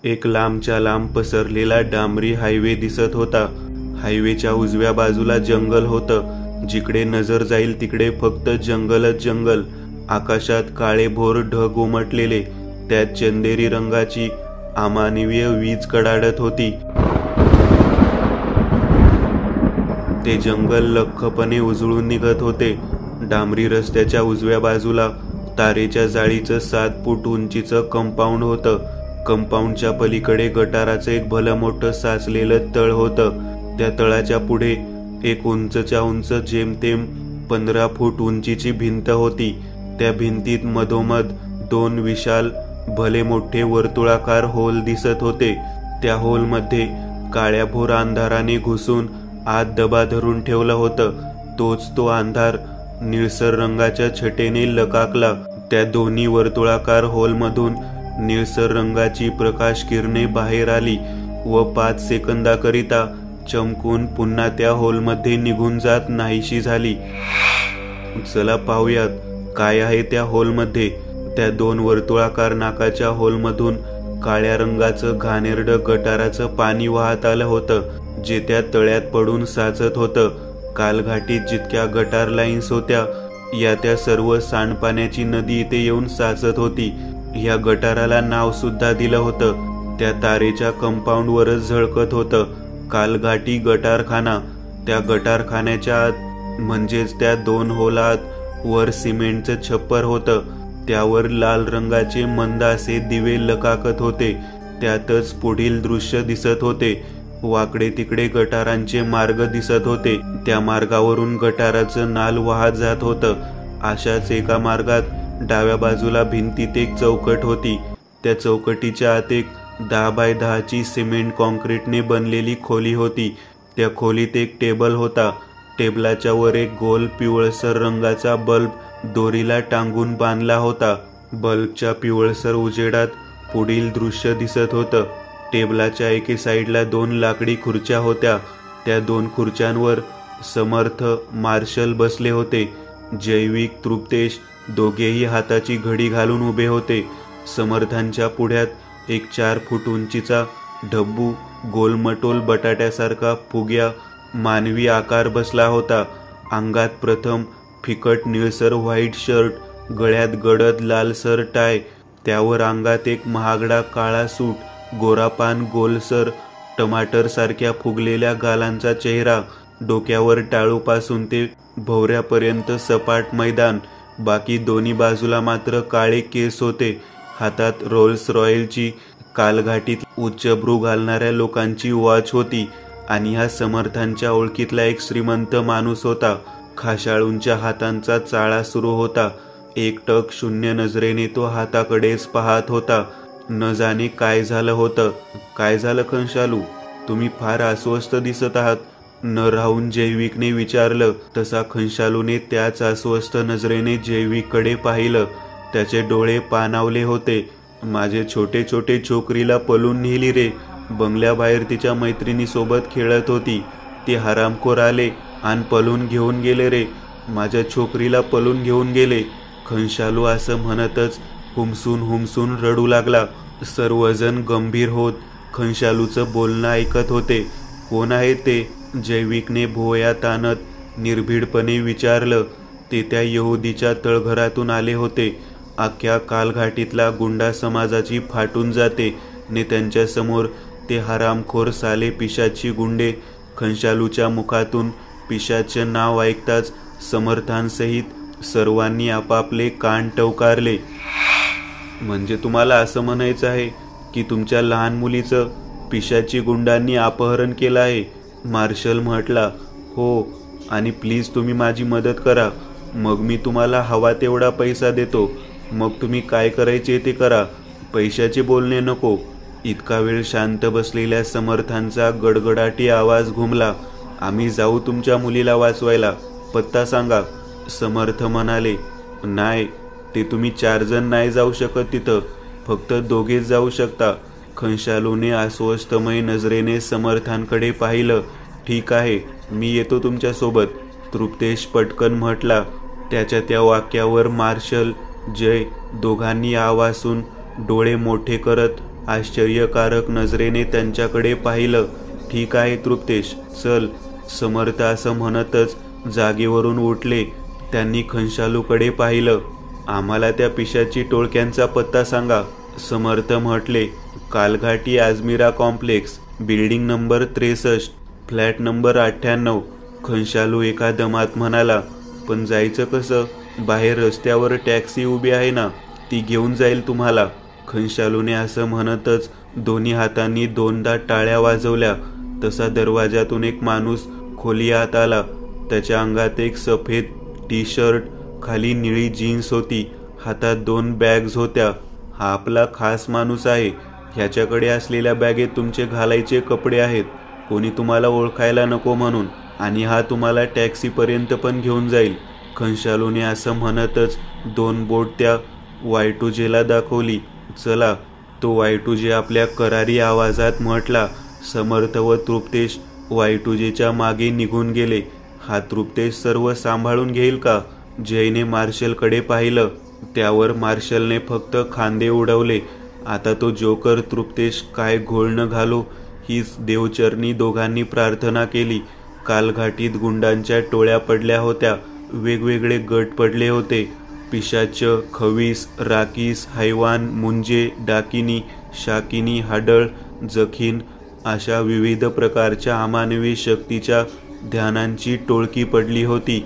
एक लांबच्या लांब पसरलेला डांबरी हायवे दिसत होता. हायवेच्या उजव्या बाजूला जंगल होतं. जिकडे नजर जाईल तिकडे फक्त जंगलच जंगल. आकाशात काळेभोर ढग उमटलेले, त्यात चंदेरी रंगाची अमानवीय वीज कडाडत होती. ते जंगल लख्खपणे उजळून निघत होते. डांबरी रस्त्याच्या उजव्या बाजूला तारेच्या जाळीचं 7 फूट उंचीचं कंपाऊंड होतं. कंपाऊंडच्या पलीकडे गटाराचं एक भलं मोठं साचलेलं तळ होतं. त्या तळाच्या पुढे एक उंचच्या उंच जेमतेम 15 फूट उंचीची भिंत होती. त्या भिंतीत मधोमध 2 विशाल भले मोठे वर्तुळाकार होल दिसत होते. त्या होलमध्ये काळ्याभोर अंधाराने घुसून आत दबा धरून ठेवलं होतं. तोच तो अंधार निळसर रंगाच्या छटेने लकाकला. त्या दोन्ही वर्तुळाकार होलमधून निळसर रंगाची प्रकाश किरणे बाहेर आली व 5 सेकंदाकरिता चमकून पुन्हा त्या होलमध्ये निघून जात नाहीशी झाली. चला पाहूयात काय आहे त्या होलमध्ये. त्या 2 वर्तुळाकार नाकाच्या होलमधून काळ्या रंगाचं घाणेरडं गटाराचं पाणी वाहत आलं होतं, जे त्या तळ्यात पडून साचत होतं. कालघाटीत जितक्या गटार लाईन्स होत्या, या त्या सर्व सांडपाण्याची नदी इथे येऊन साचत होती. या गटाराला नाव सुद्धा दिलं होतं. त्या तारेच्या कंपाऊंडवरच झळकत होतं, कालघाटी गटारखाना. त्या गटारखान्याच्या आत म्हणजेच त्या 2 होलात वर सिमेंटचं छप्पर होतं. त्यावर लाल रंगाचे मंद असे दिवे लकाकत होते. त्यातच पुढील दृश्य दिसत होते. वाकडे तिकडे गटारांचे मार्ग दिसत होते. त्या मार्गावरून गटाराचं नाल वाहत जात होतं. अशाच एका मार्गात डाव्या बाजूला भिंतीत एक चौकट होती. त्या चौकटीच्या आत एक 10 बाय 10 ची सिमेंट कॉन्क्रीटने बनलेली खोली होती. त्या खोलीत एक टेबल होता. टेबलाच्या वर एक गोल पिवळसर रंगाचा बल्ब दोरीला टांगून बांधला होता. बल्बच्या पिवळसर उजेडात पुढील दृश्य दिसत होतं. टेबलाच्या एके साईडला 2 लाकडी खुर्च्या होत्या. त्या 2 खुर्च्यांवर समर्थ मार्शल बसले होते. जैविक, तृप्तेश दोघेही हाताची घडी घालून उभे होते. समर्थांच्या पुढ्यात एक 4 फूट उंचीचा ढब्बू गोलमटोल बटाट्यासारखा फुग्या मानवी आकार बसला होता. अंगात प्रथम फिकट निळसर व्हाईट शर्ट, गळ्यात गडद लालसर टाय, त्यावर अंगात एक महागडा काळा सूट, गोरापान गोलसर टमाटर सारख्या फुगलेल्या गालांचा चेहरा, डोक्यावर टाळूपासून ते भोवऱ्यापर्यंत सपाट मैदान. बाकी दोन्ही बाजूला मात्र काळे केस होते. हातात रोल्स रॉयलची कालघाटीत उच्चभ्रू घालणाऱ्या लोकांची वॉच होती. आणि हा समर्थांच्या ओळखीतला एक श्रीमंत माणूस होता. खाशाळूंच्या हातांचा चाळा सुरू होता. एकटक शून्य नजरेने तो हाताकडेच पाहत होता. न जाणे काय झालं होतं. काय झालं खंशालू, तुम्ही फार अस्वस्थ दिसत आहात, न राहून जैविकने विचारलं. तसा खंशालूने त्याच अस्वस्थ नजरेने जैविककडे पाहिलं. त्याचे डोळे पाणावले होते. माझे छोटे छोटे छोकरीला पळून नेली रे. बंगल्याबाहेर तिच्या मैत्रिणीसोबत खेळत होती. ते हरामखोर आले आणि पळून घेऊन गेले रे. माझ्या छोकरीला पळून घेऊन गेले. खंशालू असं म्हणतच हुमसून रडू लागला. सर्वजण गंभीर होत खंशालूचं बोलणं ऐकत होते. कोण आहे ते, जैविकने भुवया ताणत निर्भीडपणे विचारलं. ते त्या यहुदीच्या तळघरातून आले होते. अख्ख्या कालघाटीतला गुंडा समाजाची फाटून जाते ने त्यांच्यासमोर ते हरामखोर साले पिशाची गुंडे. खंशालूच्या मुखातून पिशाचं नाव ऐकताच समर्थांसहित सर्वांनी आपापले कान टवकारले. म्हणजे तुम्हाला असं म्हणायचं आहे की तुमच्या लहान मुलीचं पिशाची गुंडांनी अपहरण केलं आहे? मार्शल म्हटला. हो, आणि प्लीज तुम्ही माझी मदत करा. मग मी तुम्हाला हवा तेवढा पैसा देतो. मग तुम्ही काय करायचे ते करा. पैशाचे बोलणे नको. इतका वेळ शांत बसलेल्या समर्थांचा गडगडाटी आवाज घुमला. आम्ही जाऊ तुमच्या मुलीला वाचवायला. पत्ता सांगा. समर्थ म्हणाले. नाही, ते तुम्ही 4 जण नाही जाऊ शकत तिथं. फक्त दोघेच जाऊ शकता. खंशालूने अस्वस्थमय नजरेने समर्थांकडे पाहिलं. ठीक आहे, मी येतो तुमच्यासोबत, तृप्तेश पटकन म्हटला. त्याच्या त्या वाक्यावर मार्शल, जय दोघांनी आवासून डोळे मोठे करत आश्चर्यकारक नजरेने त्यांच्याकडे पाहिलं. ठीक आहे तृप्तेश, चल. समर्थ असं म्हणतच जागेवरून उठले. त्यांनी खंशालूकडे पाहिलं. आम्हाला त्या पिशाची टोळक्यांचा पत्ता सांगा, समर्थ म्हटले. Kalghati Ajmira complex, building number 63, flat number 98. खंशालू एका दमात म्हणाला. पण जायचं कसं? बाहेर रस्त्यावर टॅक्सी उभी आहे ना, ती घेऊन जाईल तुम्हाला. खंशालूने असं म्हणतच दोन्ही हातांनी दोनदा टाळ्या वाजवल्या. तसा दरवाजातून एक माणूस खोली आत आला. त्याच्या अंगात एक सफेद टी शर्ट, खाली निळी जीन्स होती. हातात 2 बॅग्स होत्या. हा आपला खास माणूस आहे. ह्याच्याकडे असलेल्या बॅगेत तुमचे घालायचे कपडे आहेत, कोणी तुम्हाला ओळखायला नको म्हणून. आणि हा तुम्हाला टॅक्सीपर्यंत पण घेऊन जाईल. खंशालूने असं म्हणतच 2 बोट त्या Y2Jला दाखवली. चला, तो Y2J आपल्या करारी आवाजात म्हटला. समर्थ व तृप्तेश Y2Jच्या मागे निघून गेले. हा तृप्तेश सर्व सांभाळून घेईल का? जयने मार्शलकडे पाहिलं. त्यावर मार्शलने फक्त खांदे उडवले. आता तो जोकर तृप्तेश काय घोळ न घालो हीच देवचरणी दोघांनी प्रार्थना केली. कालघाटीत गुंडांच्या टोळ्या पडल्या होत्या. वेगवेगळे गट पडले होते. पिशाच, खवीस, राकीस, हैवान, मुंजे, डाकिनी, शाकिनी, हाडळ, जखीन अशा विविध प्रकारच्या अमानवी शक्तीच्या ध्यानांची टोळकी पडली होती.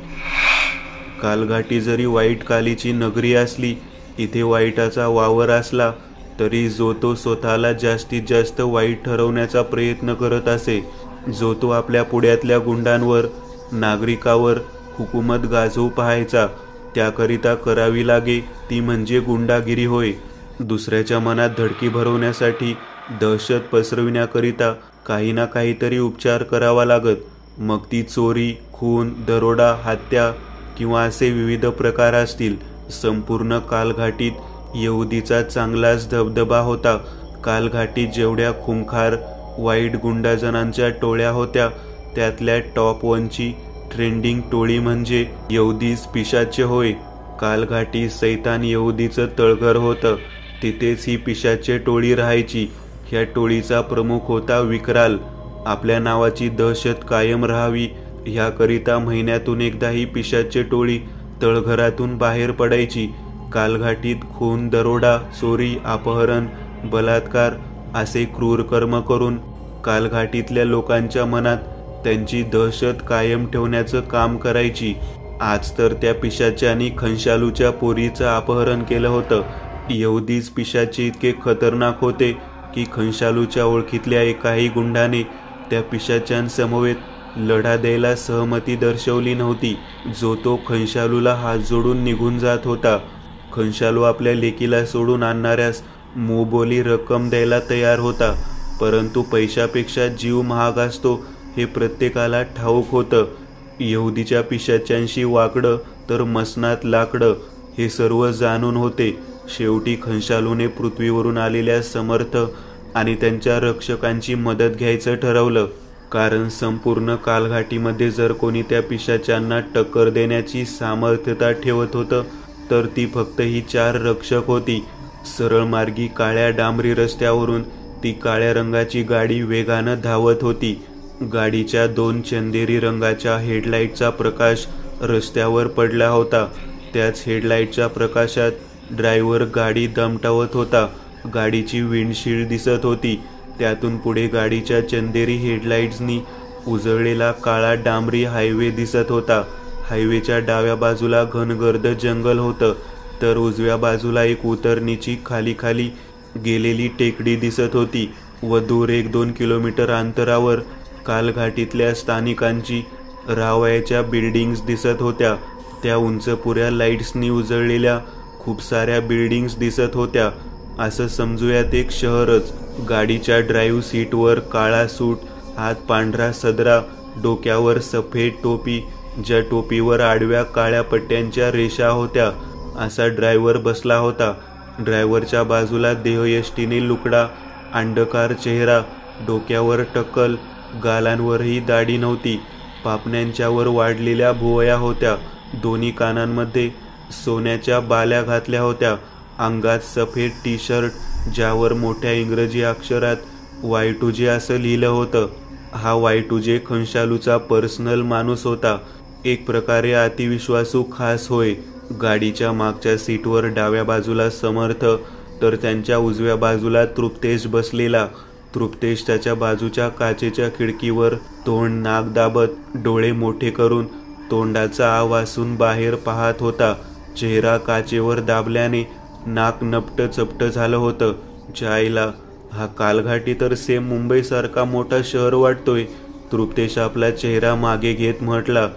कालघाटी जरी वाईट कालीची नगरी असली, इथे वाईटाचा वावर असला तरी जो तो स्वतःला जास्तीत जास्त वाईट ठरवण्याचा प्रयत्न करत असे, जो तो आपल्या पुढ्यातल्या गुंडांवर, नागरिकावर हुकूमत गाजवू पाहायचा, त्याकरिता करावी लागे ती म्हणजे गुंडागिरी होय. दुसऱ्याच्या मनात धडकी भरवण्यासाठी, दहशत पसरविण्याकरिता काही ना काहीतरी उपचार करावा लागत. मग ती चोरी, खून, दरोडा, हत्या किंवा असे विविध प्रकार असतील. संपूर्ण कालघाटीत यहुदीचा चांगलाच दबदबा होता. कालघाटीत जेवढ्या खुंखार वाईट गुंडाजनांच्या टोळ्या होत्या, त्यातल्या टॉप 1ची ट्रेंडिंग टोळी म्हणजे यहुदीस पिशाचे होय. कालघाटी सैतान यहुदीचं तळघर होतं. तिथेच ही पिशाचे टोळी राहायची. ह्या टोळीचा प्रमुख होता विक्राल. आपल्या नावाची दहशत कायम राहावी ह्याकरिता महिन्यातून एकदा ही पिशाचे टोळी तळघरातून बाहेर पडायची. कालघाटीत खून, दरोडा, चोरी, अपहरण, बलात्कार असे क्रूर कर्म करून कालघाटीतल्या लोकांच्या मनात त्यांची दहशत कायम ठेवण्याचं काम करायची. आज तर त्या पिशाच्यानी खंशालूच्या पोरीचं अपहरण केलं होतं. यहुदीच पिशाचे इतके खतरनाक होते की खंशालूच्या ओळखीतल्या एकाही गुंडाने त्या पिशाच्यांसमवेत लढा द्यायला सहमती दर्शवली नव्हती. जो तो खंशालूला हात जोडून निघून जात होता. खंशालू आपल्या लेकीला सोडून आणणाऱ्यास मोबोली रक्कम द्यायला तयार होता, परंतु पैशापेक्षा जीव महाग असतो हे प्रत्येकाला ठाऊक होतं. यहुदीच्या पिशाच्यांशी वाकडं तर मसनात लाकडं हे सर्व जाणून होते. शेवटी खंशालूने पृथ्वीवरून आलेल्या समर्थ आणि त्यांच्या रक्षकांची मदत घ्यायचं ठरवलं. कारण संपूर्ण कालघाटीमध्ये जर कोणी त्या पिशाच्यांना टक्कर देण्याची सामर्थ्यता ठेवत होतं तर ती फक्त ही 4 रक्षक होती. सरळ मार्गी काळ्या डांबरी रस्त्यावरून ती काळ्या रंगाची गाडी वेगानं धावत होती. गाडीच्या 2 चंदेरी रंगाच्या हेडलाईटचा प्रकाश रस्त्यावर पडला होता. त्याच हेडलाईटच्या प्रकाशात ड्रायव्हर गाडी दमटावत होता. गाडीची विंडशील्ड दिसत होती. त्यातून पुढे गाडीच्या चंदेरी हेडलाईट्सनी उजळलेला काळा डांबरी हायवे दिसत होता. हायवेच्या डाव्या बाजूला घनगर्द जंगल होतं, तर उजव्या बाजूला एक उतरणीची खाली खाली गेलेली टेकडी दिसत होती व दूर 1-2 किलोमीटर अंतरावर कालघाटीतल्या स्थानिकांची राहावयाच्या बिल्डिंग्स दिसत होत्या. त्या उंचपुऱ्या लाईट्सनी उजळलेल्या खूप साऱ्या बिल्डिंग्स दिसत होत्या. असं समजूयात एक शहरच. गाडीच्या ड्राईव्ह सीटवर काळा सूट, हात पांढरा सदरा, डोक्यावर सफेद टोपी, ज्या टोपीवर आडव्या काळ्या पट्ट्यांच्या रेषा होत्या, असा ड्रायव्हर बसला होता. ड्रायव्हरच्या बाजूला देहयष्टीने लुकडा, अंडकार चेहरा, डोक्यावर टक्कल, गालांवरही दाढी नव्हती. पापण्यांच्यावर वाढलेल्या भुवया होत्या. दोन्ही कानांमध्ये सोन्याच्या बाल्या घातल्या होत्या. अंगात सफेद टी शर्ट ज्यावर मोठ्या इंग्रजी अक्षरात Y2J असं लिहिलं होतं. हा Y2J खंशालूचा पर्सनल माणूस होता, एक प्रकारे अतिविश्वासू खास होय. गाडीच्या मागच्या सीटवर डाव्या बाजूला समर्थ, तर त्यांच्या उजव्या बाजूला तृप्तेश बसलेला. तृप्तेश त्याच्या बाजूच्या काचेच्या खिडकीवर तोंड नाक दाबत डोळे मोठे करून तोंडाचा आ वासून बाहेर पाहत होता. चेहरा काचेवर दाबल्याने नाक नपट चपट झालं होतं. जायला, हा कालघाटी तर सेम मुंबईसारखा मोठा शहर वाटतोय. तृप्तेश आपला चेहरा मागे घेत म्हटला.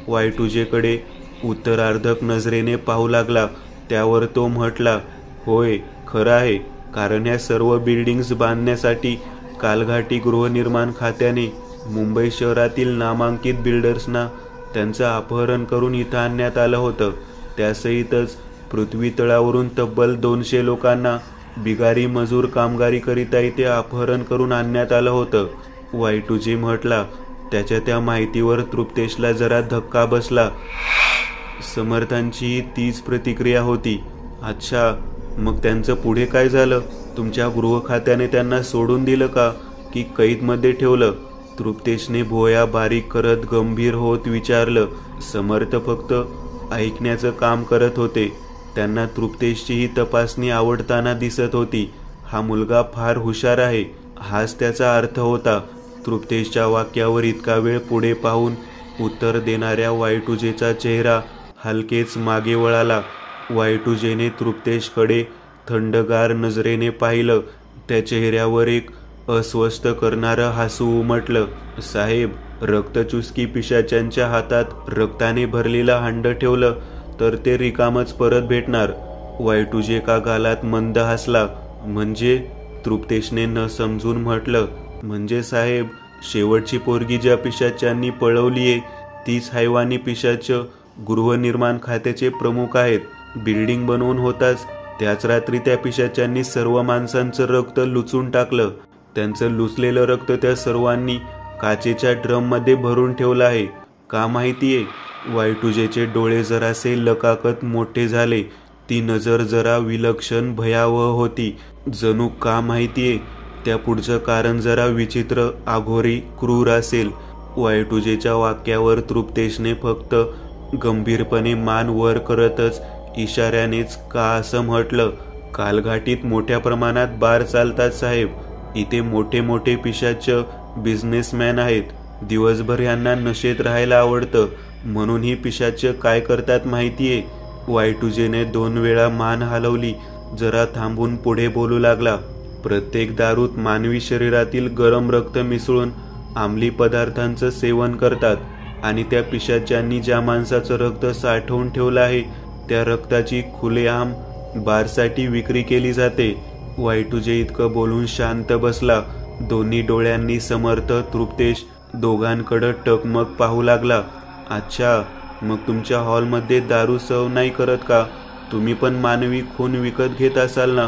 Y2J कडे उत्तरार्धक नजरेने पाहू लागला. त्यावर तो म्हटला, होय, खरं आहे. कारण या सर्व बिल्डिंग्स बांधण्यासाठी कालघाटी गृहनिर्माण खात्याने मुंबई शहरातील नामांकित बिल्डर्सना त्यांचं अपहरण करून इथं आणण्यात आलं होतं. त्यासहितच पृथ्वी तळावरून तब्बल 200 लोकांना बिगारी मजूर कामगारीकरिता इथे अपहरण करून आणण्यात आलं होतं. Y2J म्हटला. त्याच्या त्या माहितीवर तृप्तेशला जरा धक्का बसला. समर्थांची तीच प्रतिक्रिया होती. अच्छा, मग त्यांचं पुढे काय झालं? तुमच्या गृह खात्याने त्यांना सोडून दिलं का, की कैदमध्ये ठेवलं? तृप्तेशने भुवया बारीक करत गंभीर होत विचारलं. समर्थ फक्त ऐकण्याचं काम करत होते. त्यांना तृप्तेशची ही तपासणी आवडताना दिसत होती. हा मुलगा फार हुशार आहे, हाच त्याचा अर्थ होता. तृप्तेशच्या वाक्यावर इतका वेळ पुढे पाहून उत्तर देणाऱ्या Y2Jचा चेहरा हलकेच मागे वळाला. Y2Jने तृप्तेशकडे थंडगार नजरेने पाहिलं. त्या चेहऱ्यावर एक अस्वस्थ करणारं हसू उमटलं. साहेब, रक्तचुसकी पिशाच्यांच्या हातात रक्ताने भरलेलं हांड ठेवलं तर ते रिकामच परत भेटणार. Y2J का गालात मंद हसला. म्हणजे? तृप्तेशने न समजून म्हटलं. म्हणजे साहेब, शेवटची पोरगी ज्या पिशाच्यांनी पळवलीये तीच हैवानी पिशाच गृहनिर्माण खात्याचे प्रमुख आहेत. बिल्डिंग बनवून होताच त्याच रात्री त्या पिशाच्यांनी सर्व माणसांचं रक्त लुचून टाकलं. त्यांचं लुचलेलं रक्त त्या सर्वांनी काचेच्या ड्रममध्ये भरून ठेवलं आहे. का माहितीये? Y2Jचे डोळे जरासे लकाकत मोठे झाले. ती नजर जरा विलक्षण भयावह होती. जणू का माहितीये? त्या पुढचं कारण जरा विचित्र, आघोरी, क्रूर असेल. Y2Jच्या वाक्यावर तृप्तेशने फक्त गंभीरपणे मान वर करतच इशाऱ्यानेच का असं म्हटलं. कालघाटीत मोठ्या प्रमाणात बार चालतात साहेब. इथे मोठे मोठे पिशाच बिझनेसमॅन आहेत. दिवसभर यांना नशेत राहायला आवडतं. म्हणून ही पिशाच काय करतात माहितीये? Y2Jने 2 वेळा मान हलवली. जरा थांबून पुढे बोलू लागला. प्रत्येक दारूत मानवी शरीरातील गरम रक्त मिसळून अंमली पदार्थांचं सेवन करतात आणि त्या पिशाच्यांनी ज्या माणसाचं रक्त साठवून ठेवलं आहे त्या रक्ताची खुलेआम बारसाठी विक्री केली जाते. Y2J इतकं बोलून शांत बसला. दोन्ही डोळ्यांनी समर्थ, तृप्तेश दोघांकडं टकमक पाहू लागला. अच्छा, मग तुमच्या हॉलमध्ये दारू सर्व नाही करत का? तुम्ही पण मानवी खून विकत घेत असाल ना?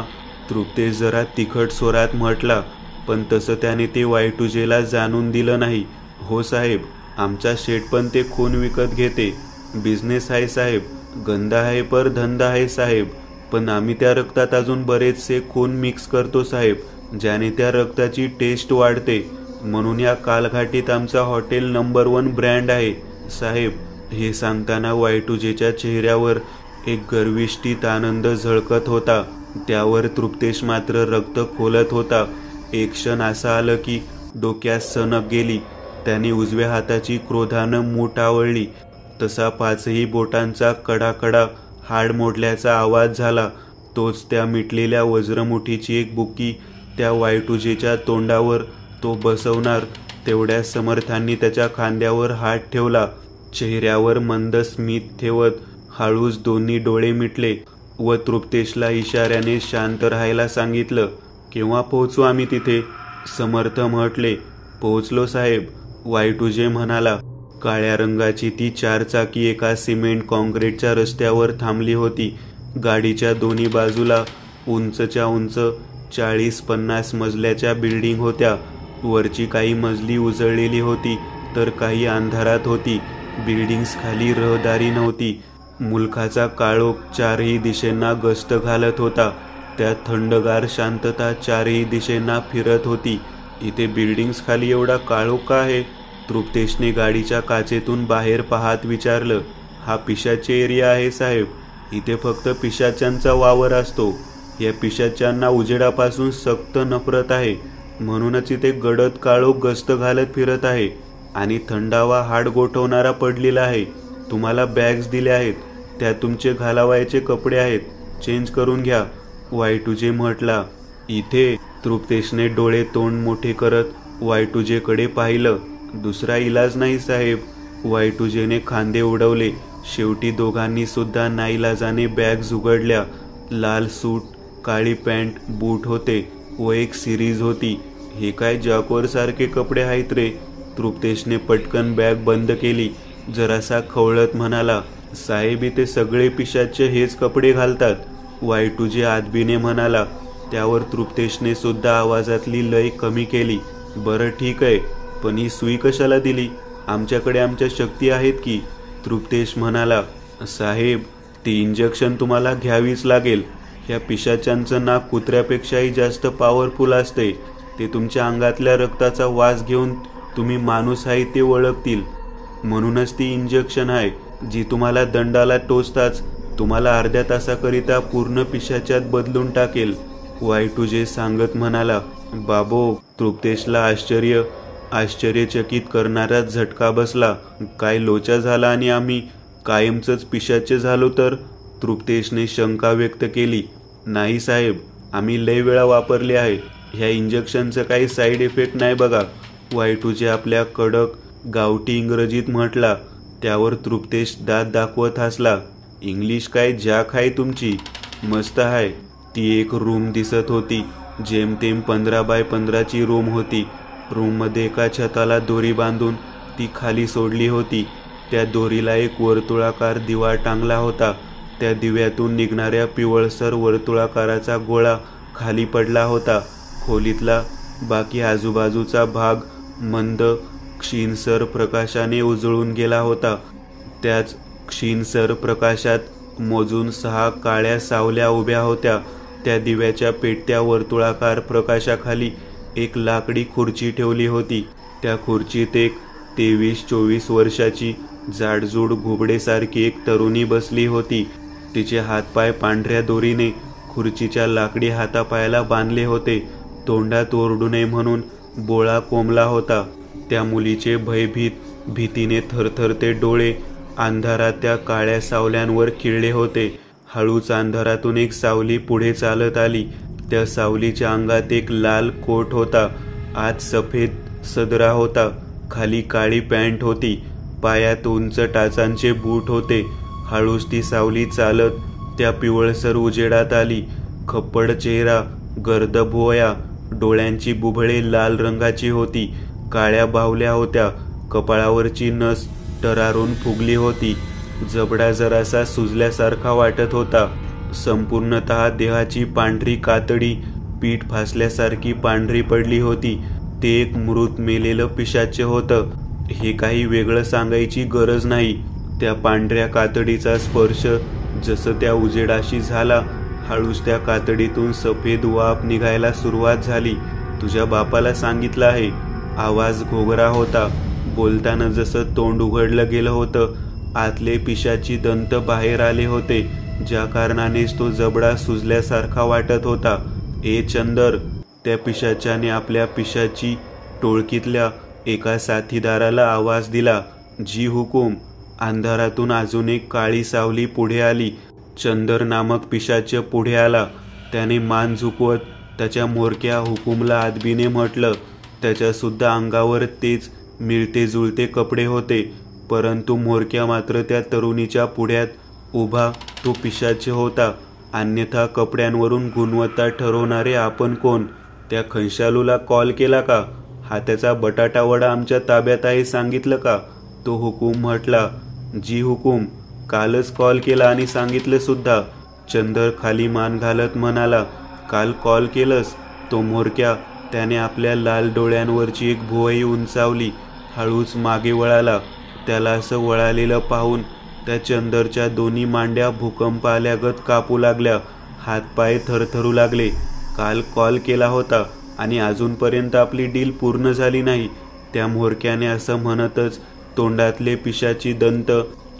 तृप्तेश जरा तिखट स्वरात म्हटला. पण तसं त्याने ते Y2Jला जाणून दिलं नाही. हो साहेब, आमचा शेठ पण ते खून विकत घेते. बिझनेस आहे साहेब, गंदा आहे पर धंदा आहे साहेब. पण आम्ही त्या रक्तात अजून बरेचसे खून मिक्स करतो साहेब, ज्याने त्या रक्ताची टेस्ट वाढते. म्हणून या कालघाटीत आमचा हॉटेल नंबर 1 ब्रँड आहे साहेब. हे सांगताना Y2Jच्या चेहऱ्यावर एक गर्विष्ठित आनंद झळकत होता. त्यावर तृप्तेश मात्र रक्त खोलत होता. एक क्षण असा आलं की डोक्यात सनक गेली. त्याने उजव्या हाताची क्रोधानं मूठ आवळली. तसा 5ही बोटांचा कडाकडा हाड मोडल्याचा आवाज झाला. तोच त्या मिटलेल्या वज्रमुठीची एक बुक्की त्या Y2Jच्या तोंडावर तो बसवणार तेवढ्या समर्थांनी त्याच्या खांद्यावर हात ठेवला. चेहऱ्यावर मंद स्मित ठेवत हळूच दोन्ही डोळे मिटले व तृप्तेशला इशाऱ्याने शांत राहायला सांगितलं. केव्हा पोहोचू आम्ही तिथे? समर्थ म्हटले. पोहोचलो साहेब, Y2J म्हणाला. काळ्या रंगाची ती 4 चाकी एका सिमेंट कॉन्क्रीटच्या रस्त्यावर थांबली होती. गाडीच्या दोन्ही बाजूला उंचच्या उंच 40-50 मजल्याच्या बिल्डिंग होत्या. वरची काही मजली उजळलेली होती तर काही अंधारात होती. बिल्डिंग्स खाली रहदारी नव्हती. मुलखाचा काळोख 4ही दिशेंना गस्त घालत होता. त्यात थंडगार शांतता चारही दिशेंना फिरत होती. इथे बिल्डिंग्स खाली एवढा काळोख का आहे? तृप्तेशने गाडीच्या काचेतून बाहेर पाहत विचारलं. हा पिशाचे एरिया आहे साहेब. इथे फक्त पिशाच्यांचा वावर असतो. या पिशाच्यांना उजेडापासून सक्त नफरत आहे. म्हणूनच इथे गडद काळोख गस्त घालत फिरत आहे आणि थंडावा हाड गोठवणारा पडलेला आहे. तुम्हाला बॅग्स दिल्या आहेत, त्यात तुमचे घालावायचे कपडे आहेत, चेंज करून घ्या, Y2J म्हटला. इथे? तृप्तेशने डोळे तोंड मोठे करत Y2Jकडे पाहिलं. दुसरा इलाज नाही साहेब. Y2Jने खांदे उडवले. शेवटी दोघांनी सुद्धा नाईलाजाने बॅग्स उघडल्या. लाल सूट, काळी पॅन्ट, बूट होते व एक सिरीज होती. हे काय जॅकवर सारखे कपडे आहेत रे? तृप्तेशने पटकन बॅग बंद केली. जरासा खवळत म्हणाला, साहेब इथे सगळे पिशाचे हेच कपडे घालतात. Y2J आदबीने म्हणाला. त्यावर तृप्तेशने सुद्धा आवाजातली लय कमी केली. बरं ठीक आहे, पण ही सुई कशाला दिली? आमच्याकडे आमच्या शक्ती आहेत की. तृप्तेश म्हणाला. साहेब, ती इंजेक्शन तुम्हाला घ्यावीच लागेल. ह्या पिशाच्यांचं नाक कुत्र्यापेक्षाही जास्त पॉवरफुल असते. ते तुमच्या अंगातल्या रक्ताचा वास घेऊन तुम्ही माणूस आहे ते ओळखतील. म्हणूनच ती इंजेक्शन आहे जी तुम्हाला दंडाला टोचताच तुम्हाला अर्ध्या तासाकरिता पूर्ण पिशाच्यात बदलून टाकेल. Y2J सांगत म्हणाला. बाबो, तृप्तेशला आश्चर्यचकित करणारा झटका बसला. काय लोचा झाला आणि आम्ही कायमचंच पिशाचे झालो तर? तृप्तेशने शंका व्यक्त केली. नाही साहेब, आम्ही लय वेळा वापरले आहे. ह्या इंजेक्शनचं काही साईड इफेक्ट नाही बघा, Y2J आपल्या कडक गावठी इंग्रजीत म्हटला. त्यावर तृप्तेश दात दाखवत हसला. इंग्लिश काय जाक आहे तुमची. मस्त आहे. ती एक रूम दिसत होती. जेमतेम 15x15ची रूम होती. रूममध्ये एका छताला दोरी बांधून ती खाली सोडली होती. त्या दोरीला एक वर्तुळाकार दिवा टांगला होता. त्या दिव्यातून निघणाऱ्या पिवळसर वर्तुळाकाराचा गोळा खाली पडला होता. खोलीतला बाकी आजूबाजूचा भाग मंद क्षीणसर प्रकाशाने उजळून गेला होता. त्याच क्षीणसर प्रकाशात मोजून 6 काळ्या सावल्या उभ्या होत्या. त्या दिव्याच्या पेटत्या वर्तुळाकार प्रकाशाखाली एक लाकडी खुर्ची ठेवली होती. त्या खुर्चीत एक 23-24 वर्षाची जाडजूड घुबडेसारखी एक तरुणी बसली होती. तिचे हातपाय पांढऱ्या दोरीने खुर्चीच्या लाकडी हातापायाला बांधले होते. तोंडात ओरडू नये म्हणून बोळा कोंबला होता. त्या मुलीचे भीतीने थरथरते डोळे अंधारात त्या काळ्या सावल्यांवर खिळले होते. हळूच अंधारातून एक सावली पुढे चालत आली. त्या सावलीच्या अंगात एक लाल कोट होता. आत सफेद सदरा होता. खाली काळी पॅन्ट होती. पायात उंच टाचांचे बूट होते. हळूच ती सावली चालत त्या पिवळसर उजेडात आली. खप्पड चेहरा, गर्द भुवया, डोळ्यांची बुबळे लाल रंगाची होती. काळ्या बाहुल्या होत्या. कपाळावरची नस टरारून फुगली होती. जबडा जरासा सुजल्यासारखा वाटत होता. संपूर्णतः देहाची पांढरी कातडी पीठ फासल्यासारखी पांढरी पडली होती. ते एक मृत मेलेलं पिशाचे होतं. हे काही वेगळं सांगायची गरज नाही. त्या पांढऱ्या कातडीचा स्पर्श जसं त्या उजेडाशी झाला, हळूच त्या कातडीतून सफेद वाफ निघायला सुरुवात झाली. तुझ्या बापाला सांगितलं आहे. आवाज घोगरा होता. बोलताना जसं तोंड उघडलं गेलं होतं, आतले पिशाची दंत बाहेर आले होते, ज्या कारणानेच तो जबडा सुजल्यासारखा वाटत होता. ए चंदर, त्या पिशाच्याने आपल्या पिशाची टोळकीतल्या एका साथीदाराला आवाज दिला. जी हुकूम. अंधारातून अजून एक काळी सावली पुढे आली. चंदर नामक पिशाच पुढे आला. त्याने मान झुकवत त्याच्या मोरक्या हुकूमला आदबीने म्हटलं. त्याच्या सुद्धा अंगावर तेच मिळते जुळते कपडे होते, परंतु मोरक्या मात्र त्या तरुणीच्या पुढ्यात उभा तो पिशाच होता. अन्यथा कपड्यांवरून गुणवत्ता ठरवणारे आपण कोण? त्या खंशालूला कॉल केला का? हा त्याचा बटाटा वडा आमच्या ताब्यात आहे सांगितलं का? तो हुकूम म्हटला. जी हुकूम. कालच कॉल केला आणि सांगितलं सुद्धा. चंदर खाली मान घालत म्हणाला. काल कॉल केलंस? तो मोरक्या. त्याने आपल्या लाल डोळ्यांवरची एक भुवई उंचावली. हळूच मागे वळाला. त्याला असं वळालेलं पाहून त्या चंदरच्या दोन्ही मांड्या भूकंप आल्यागत कापू लागल्या. हातपाय थरथरू लागले. काल कॉल केला होता आणि अजूनपर्यंत आपली डील पूर्ण झाली नाही. त्या म्होरक्याने असं म्हणतच तोंडातले पिशाची दंत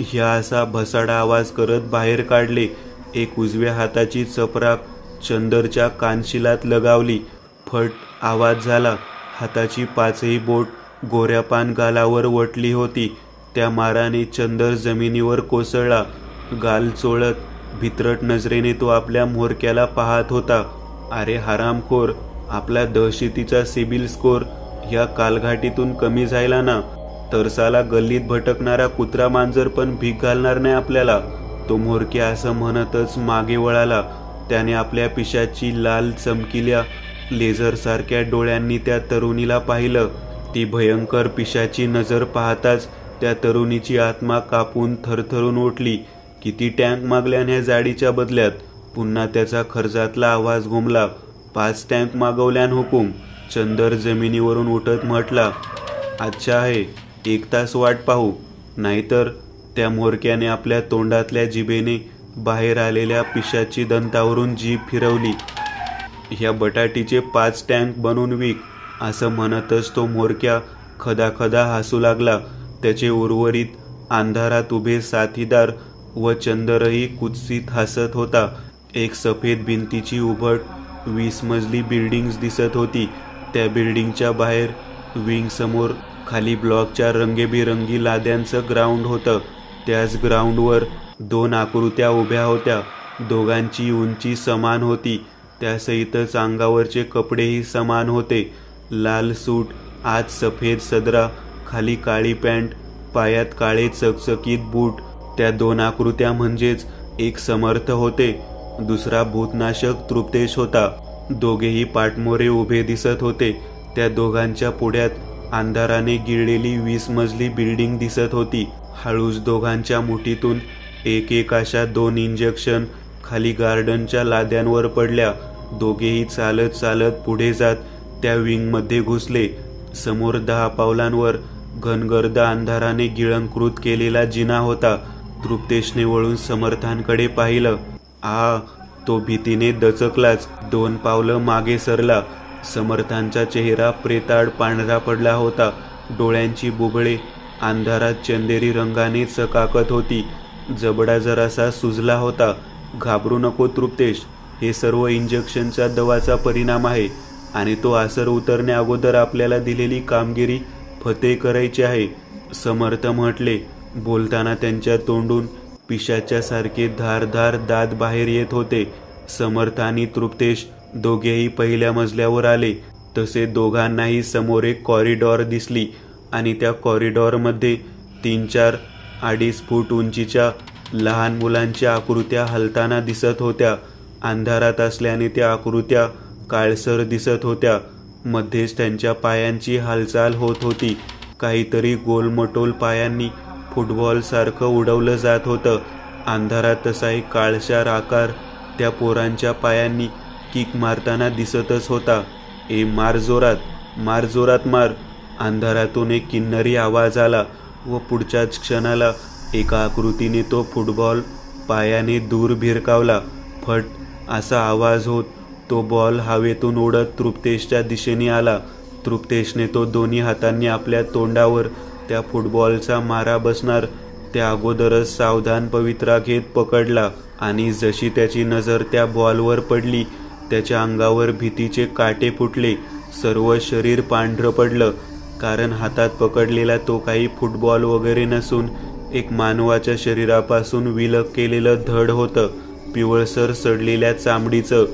ह्या असा भसाडा आवाज करत बाहेर काढले. एक उजव्या हाताची चपराक चंदरच्या कानशिलात लगावली. फट आवाज झाला. हाताची पाचही बोट गोऱ्यापान गालावर वटली होती. त्या माराने चंदर जमिनीवर कोसळला. गाल चोळत भित्रट नजरेने तो आपल्या म्होरक्याला पाहत होता. अरे हरामखोर, आपला दहशतीचा सिबिल स्कोर ह्या कालघाटीतून कमी झाला ना तर साला गल्लीत भटकणारा कुत्रा मांजर पण भीक घालणार नाही आपल्याला. तो म्होरक्या असं म्हणतच मागे वळाला. त्याने आपल्या पिशाची लाल चमकिल्या लेझरसारख्या डोळ्यांनी त्या तरुणीला पाहिलं. ती भयंकर पिशाची नजर पाहताच त्या तरुणीची आत्मा कापून थरथरून उठली. किती टँक मागल्याने जाडीच्या बदल्यात? पुन्हा त्याचा खर्चातला आवाज घुमला. 5 टँक मागवल्यान हुकूम. चंदर जमिनीवरून उठत म्हटला, अच्छा आहे, 1 तास वाट पाहू. नाहीतर त्या म्होरक्याने आपल्या तोंडातल्या जिभेने बाहेर आलेल्या पिशाची दंतावरून जीभ फिरवली. ह्या बटाटीचे 5 टँक बनवून विक, असं म्हणतच तो म्होरक्या खदाखदा हसू लागला. त्याचे उर्वरित अंधारात उभे साथीदार व चंदरही कुत्सित हसत होता. एक सफेद भिंतीची उभट 20 मजली बिल्डिंग्स दिसत होती. त्या बिल्डिंगच्या बाहेर विंग समोर खाली ब्लॉकच्या रंगेबिरंगी लाद्यांचं ग्राउंड होतं. त्याच ग्राउंडवर 2 आकृत्या उभ्या होत्या. दोघांची उंची समान होती. त्यासहितच अंगावरचे कपडेही समान होते. लाल सूट, आत सफेद सदरा, खाली काळी पॅन्ट, पायात काळे चकचकीत बूट. त्या 2 आकृत्या म्हणजेच एक समर्थ होते, दुसरा भूतनाशक तृप्तेश होता. दोघेही पाठमोरे उभे दिसत होते. त्या दोघांच्या पुढ्यात अंधाराने गिळलेली 20 मजली बिल्डिंग दिसत होती. हळूच दोघांच्या मुठीतून एक अशा 2 इंजेक्शन खाली गार्डनच्या लाद्यांवर पडल्या. दोघेही चालत चालत पुढे जात त्या विंगमध्ये घुसले. समोर 10 पावलांवर घनगर्द अंधाराने गिळंकृत केलेला जिना होता. तृप्तेशने वळून समर्थांकडे पाहिलं. तो भीतीने दचकलाच. 2 पावलं मागे सरला. समर्थांचा चेहरा प्रेताळ पांढरा पडला होता. डोळ्यांची बुबळे अंधारात चंदेरी रंगाने चकाकत होती. जबडा जरासा सुजला होता. घाबरू नको तृप्तेश, हे सर्व इंजेक्शनच्या दवाचा परिणाम आहे आणि तो असर उतरण्या अगोदर आपल्याला दिलेली कामगिरी फते करायची आहे, समर्थ म्हटले. बोलताना त्यांच्या तोंडून पिशाच्या सारखे धारधार दात बाहेर येत होते. समर्थ आणि तृप्तेश दोघेही पहिल्या मजल्यावर आले. तसे दोघांनाही समोर एक कॉरिडॉर दिसली आणि त्या कॉरिडॉरमध्ये 3-4 2.5 फूट उंचीच्या लहान मुलांच्या आकृत्या हलताना दिसत होत्या. अंधारात असल्याने त्या आकृत्या काळसर दिसत होत्या. मध्येच त्यांच्या पायांची हालचाल होत होती. काहीतरी गोलमटोल पायांनी फुटबॉल सारखं उडवलं जात होतं. अंधारात तसा एक काळशार आकार त्या पोरांच्या पायांनी किक मारताना दिसतच होता. मार जोरात, मार जोरात मार. अंधारातून एक किन्नरी आवाज आला व पुढच्याच क्षणाला एका आकृतीने तो फुटबॉल पायाने दूर भिरकावला. फट असा आवाज होत तो बॉल हवेतून उडत तृप्तेशच्या दिशेने आला. तृप्तेशने तो दोन्ही हातांनी आपल्या तोंडावर त्या फुटबॉलचा मारा बसणार त्या अगोदरच सावधान पवित्रा घेत पकडला आणि जशी त्याची नजर त्या बॉलवर पडली त्याच्या अंगावर भीतीचे काटे फुटले. सर्व शरीर पांढरं पडलं, कारण हातात पकडलेला तो काही फुटबॉल वगैरे नसून एक मानवाच्या शरीरापासून विलग केलेलं धड होतं. पिवळसर सडलेल्या चामडीचं,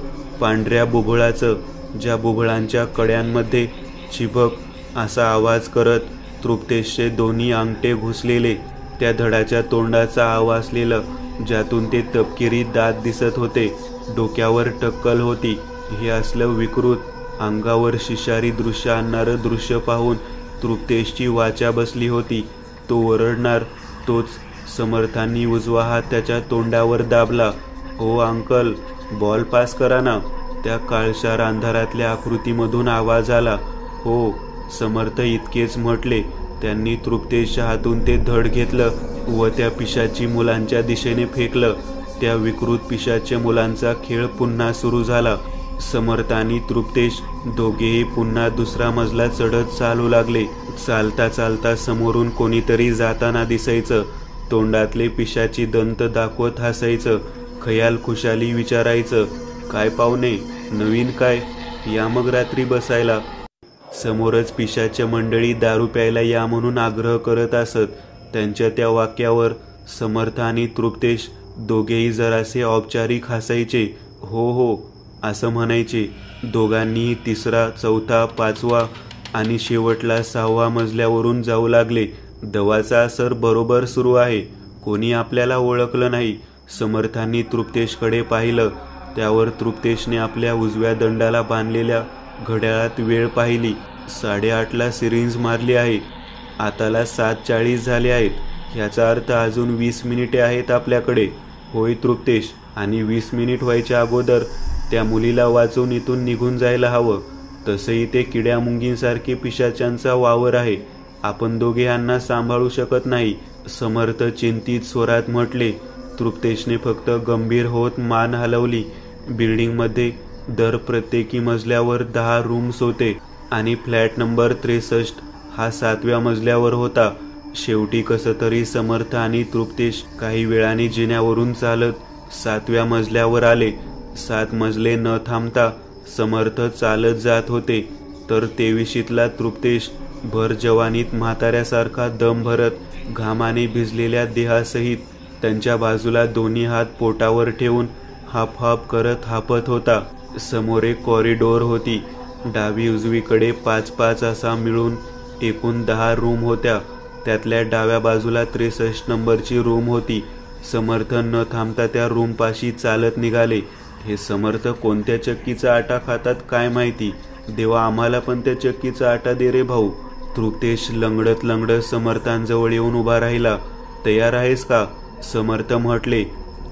पांढऱ्या बुभुळाचं, ज्या बुभुळांच्या कड्यांमध्ये चिबक असा आवाज करत तृप्तेशचे दोन्ही अंगठे घुसलेले, त्या धडाच्या तोंडाचा आवाजलेलं, ज्यातून ते तपकिरी दात दिसत होते. डोक्यावर टक्कल होती. हे असलं विकृत, अंगावर शिशारी दृश्य आणणारं दृश्य पाहून तृप्तेशची वाचा बसली होती. तो ओरडणार तोच समर्थांनी उजवा हात त्याच्या तोंडावर दाबला. ओ अंकल, बॉल पास करा ना. त्या काळशार अंधारातल्या आकृतीमधून आवाज आला. हो, समर्थ इतकेच म्हटले. त्यांनी तृप्तेशच्या हातून ते धड घेतलं व त्या पिशाची मुलांच्या दिशेने फेकलं. त्या विकृत पिशाच्य मुलांचा खेळ पुन्हा सुरू झाला. समर्थ आणि तृप्तेश दोघेही पुन्हा दुसरा मजला चढत चालू लागले. चालता चालता समोरून कोणीतरी जाताना दिसायचं. तोंडातले पिशाची दंत दाखवत हसायचं. खयाल खुशाली विचारायचं, काय पाहुणे, नवीन काय, या मग रात्री बसायला. समोरच पिशाच्या मंडळी दारू प्यायला या म्हणून आग्रह करत असत. त्यांच्या त्या वाक्यावर समर्थ आणि तृप्तेश दोघेही जरासे औपचारिक हसायचे. हो हो असं म्हणायचे. दोघांनीही तिसरा, चौथा, पाचवा आणि शेवटला 6व्या मजल्यावरून जाऊ लागले. दवाचा असर बरोबर सुरू आहे. कोणी आपल्याला ओळखलं नाही. समर्थांनी तृप्तेशकडे पाहिलं. त्यावर तृप्तेशने आपल्या उजव्या दंडाला बांधलेल्या घड्याळात वेळ पाहिली. 8:30ला सिरिंज मारली आहे. आताला 7:40 झाले आहेत. याचा अर्थ अजून 20 मिनिटे आहेत आपल्याकडे. होय तृप्तेश, आणि 20 मिनिट व्हायच्या अगोदर त्या मुलीला वाचवून इथून निघून जायला हवं. तसंही ते किड्या मुंगींसारखे पिशाच्यांचा वावर आहे. आपण दोघे यांना सांभाळू शकत नाही, समर्थ चिंतित स्वरात म्हटले. तृप्तेशने फक्त गंभीर होत मान हलवली. बिल्डिंगमध्ये दर प्रत्येकी मजल्यावर 10 रूम्स होते आणि फ्लॅट नंबर 63 हा 7व्या मजल्यावर होता. शेवटी कसं तरी समर्थ आणि तृप्तेश काही वेळाने जिन्यावरून चालत 7व्या मजल्यावर आले. 7 मजले न थांबता समर्थ चालत जात होते, तर 23ला तृप्तेश भर जवानीत म्हाताऱ्यासारखा दम भरत घामाने भिजलेल्या देहासहित त्यांच्या बाजूला दोन्ही हात पोटावर ठेवून हाप हाप करत हापत होता. समोर एक कॉरिडोर होती. डावी उजवीकडे 5-5 असा मिळून एकूण 10 रूम होत्या. त्यातल्या डाव्या बाजूला 63 नंबरची रूम होती. समर्थ न थांबता त्या रूमपाशी चालत निघाले. हे समर्थ कोणत्या चक्कीचा आटा खातात काय माहिती. देवा, आम्हाला पण त्या चक्कीचा आटा दे रे भाऊ. तृप्तेश लंगडत लंगडत समर्थांजवळ येऊन उभा राहिला. तयार आहेस का, समर्थ म्हटले.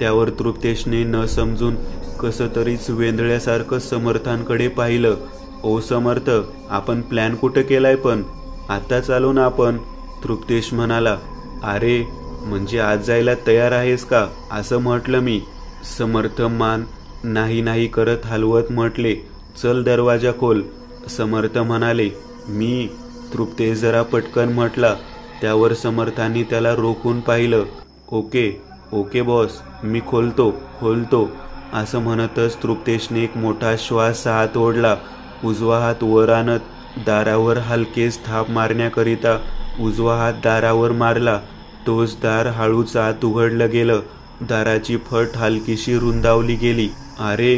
त्यावर तृप्तेशने न समजून कसं तरीच वेंधळ्यासारखं समर्थांकडे पाहिलं. ओ समर्थ, आपण प्लॅन कुठं केलाय पण? आता चालू ना आपण, तृप्तेश म्हणाला. अरे म्हणजे आज जायला तयार आहेस का असं म्हटलं मी. समर्थ मान नाही नाही करत हलवत म्हटले. चल दरवाजा खोल, समर्थ म्हणाले. मी, तृप्तेश जरा पटकन म्हटला. त्यावर समर्थांनी त्याला रोखून पाहिलं. ओके ओके बॉस, मी खोलतो असं म्हणतच तृप्तेशने एक मोठा श्वास आत ओढला. उजवा हात वर आणत दारावर हलकेच थाप मारण्याकरिता उजवा हात दारावर मारला. तोच दार हळूच आत उघडलं गेलं. दाराची फट हलकीशी रुंदावली गेली. अरे,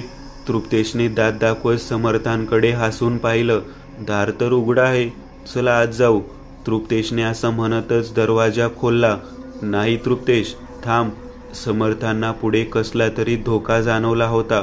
तृप्तेशने दात दाखवत समर्थांकडे हसून पाहिलं. दार तर उघडा आहे, चला आत जाऊ, तृप्तेशने असं म्हणतच दरवाजा खोलला. नाही तृप्तेश, थांब. समर्थांना पुढे कसला तरी धोका जाणवला होता.